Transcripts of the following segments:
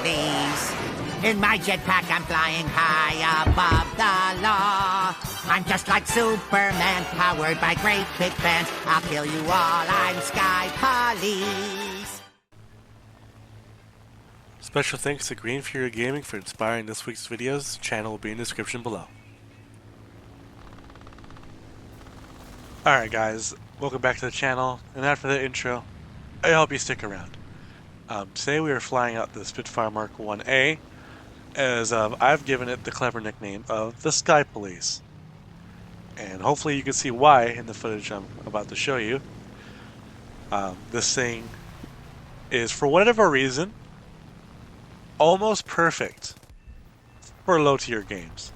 please. In my jetpack, I'm flying high above the law. I'm just like Superman, powered by great big fans. I'll kill you all, I'm Sky Police. Special thanks to Green Fury Gaming for inspiring this week's videos. Channel will be in the description below. Alright guys, welcome back to the channel, and after the intro, I hope you stick around. Today we are flying out the Spitfire Mk1a, as I've given it the clever nickname of the Sky Police. And hopefully you can see why in the footage I'm about to show you. This thing is, for whatever reason, almost perfect for low tier games.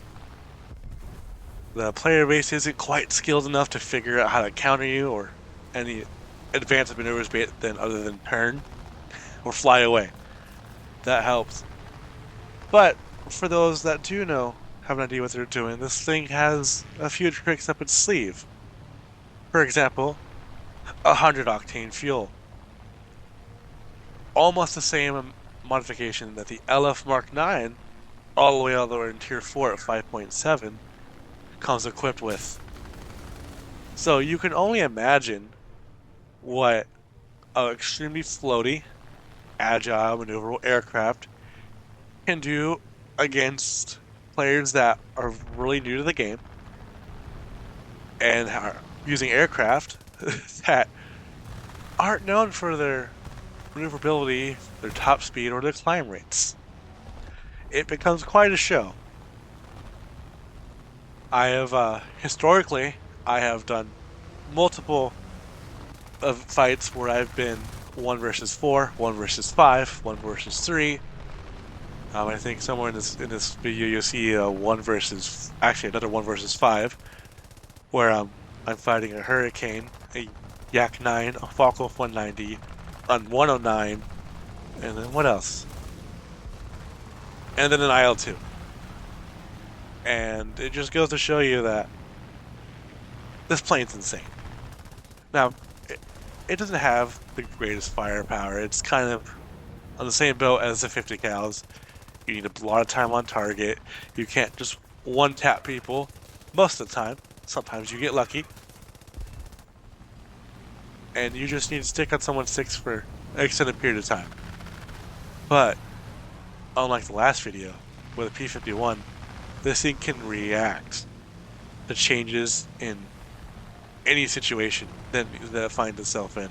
The player base isn't quite skilled enough to figure out how to counter you or any advanced maneuvers other than turn or fly away. That helps. But for those that do have an idea what they're doing, this thing has a few tricks up its sleeve. For example, 100 octane fuel. Almost the same modification that the LF Mark 9, all the way in tier 4 at 5.7, comes equipped with. So you can only imagine what an extremely floaty, agile, maneuverable aircraft can do against players that are really new to the game and are using aircraft that aren't known for their maneuverability, their top speed, or their climb rates. It becomes quite a show. I have, historically, I have done multiple fights where I've been 1 versus 4, 1 versus 5, 1 versus 3. I think somewhere in this video you'll see another 1 versus 5, where I'm fighting a Hurricane, a Yak 9, a Falco 190, an 109, and then what else? And then an IL-2. And it just goes to show you that this plane's insane. Now, it doesn't have the greatest firepower. It's kind of on the same boat as the 50 cals. You need a lot of time on target. You can't just one-tap people most of the time. Sometimes you get lucky. And you just need to stick on someone's six for an extended period of time. But, unlike the last video, with a P-51, this thing can react to changes in any situation that it finds itself in.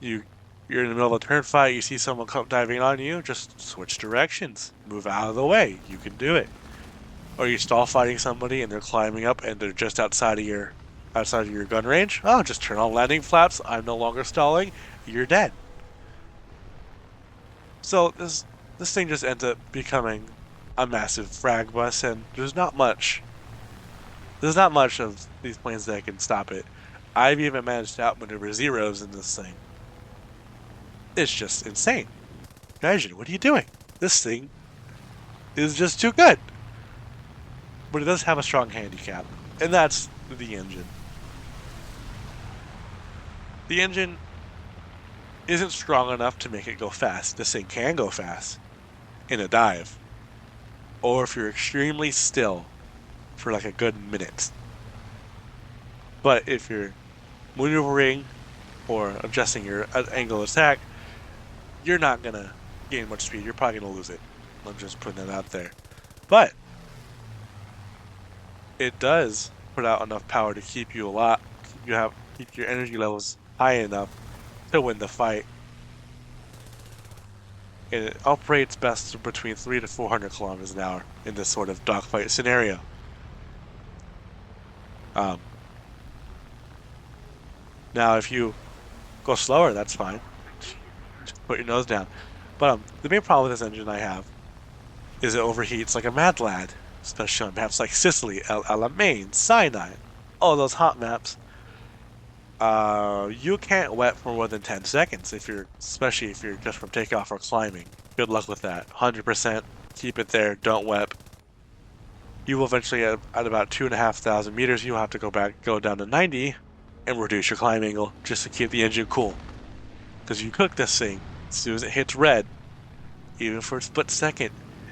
You're in the middle of a turn fight, you see someone come diving on you, just switch directions. Move out of the way. You can do it. Or you stall fighting somebody and they're climbing up and they're just outside of your gun range. Oh, just turn on landing flaps. I'm no longer stalling. You're dead. So this thing just ends up becoming a massive frag bus, and there's not much of these planes that can stop it. I've even managed to outmaneuver zeros in this thing. It's just insane. Gaijin, what are you doing? This thing is just too good. But it does have a strong handicap, and that's the engine. The engine isn't strong enough to make it go fast. This thing can go fast in a dive, or if you're extremely still for like a good minute. But if you're maneuvering or adjusting your angle of attack, you're not gonna gain much speed. You're probably gonna lose it. I'm just putting that out there. But it does put out enough power to keep you alive. Keep your energy levels high enough to win the fight. And it operates best between 300 to 400 kilometers an hour in this sort of dogfight scenario. Now, if you go slower, that's fine. Just put your nose down. But the main problem with this engine I have is it overheats like a mad lad, especially on maps like Sicily, Alamein, Sinai, all those hot maps. You can't wet for more than 10 seconds especially if you're just from takeoff or climbing. Good luck with that. 100%, keep it there, don't wet. You will eventually, at about 2,500 meters, you'll have to go down to 90 and reduce your climb angle just to keep the engine cool. Because you cook this thing, as soon as it hits red, even for a split second,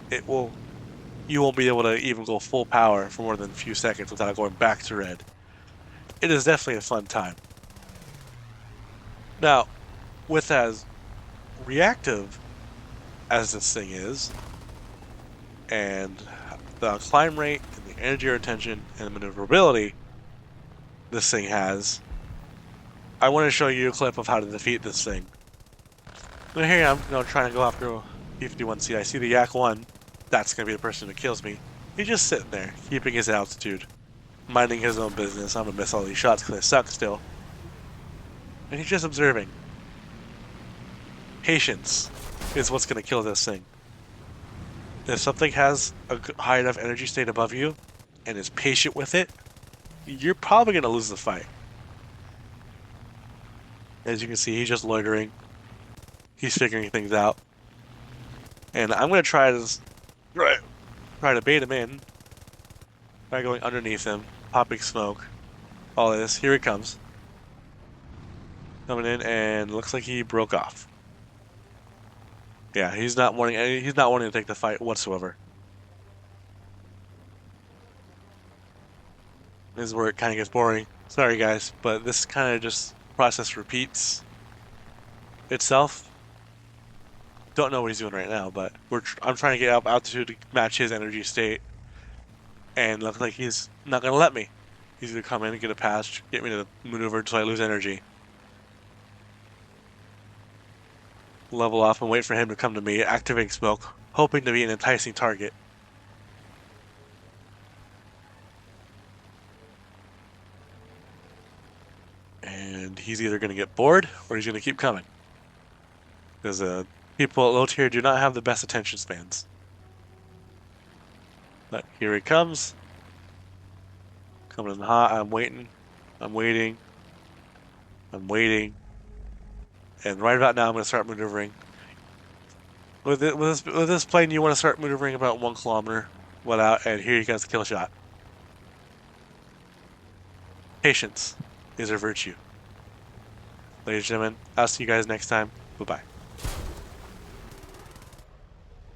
you won't be able to even go full power for more than a few seconds without going back to red. It is definitely a fun time. Now, with as reactive as this thing is, and the climb rate and the energy retention and the maneuverability this thing has, I want to show you a clip of how to defeat this thing. Now here I'm, trying to go after P-51C. I see the Yak-1. That's going to be the person who kills me. He's just sitting there, keeping his altitude, minding his own business. I'm going to miss all these shots because I suck still. And he's just observing. Patience is what's going to kill this thing. If something has a high enough energy state above you and is patient with it, you're probably going to lose the fight. As you can see, he's just loitering. He's figuring things out. And I'm going to try to bait him in by going underneath him, popping smoke, all this. Here he comes. Coming in, and looks like he broke off. Yeah, he's not wanting to take the fight whatsoever. This is where it kind of gets boring. Sorry guys, but this kind of just process repeats itself. Don't know what he's doing right now, but I'm trying to get up altitude to match his energy state, and looks like he's not gonna let me. He's gonna come in and get a pass, get me to maneuver until I lose energy. Level off and wait for him to come to me, activating smoke, hoping to be an enticing target. And he's either going to get bored or he's going to keep coming. Because people at low tier do not have the best attention spans. But here he comes. Coming in hot. I'm waiting. I'm waiting. I'm waiting. And right about now, I'm going to start maneuvering. With this plane, you want to start maneuvering about 1 kilometer without, and here you go, the kill shot. Patience is a virtue. Ladies and gentlemen, I'll see you guys next time. Bye-bye.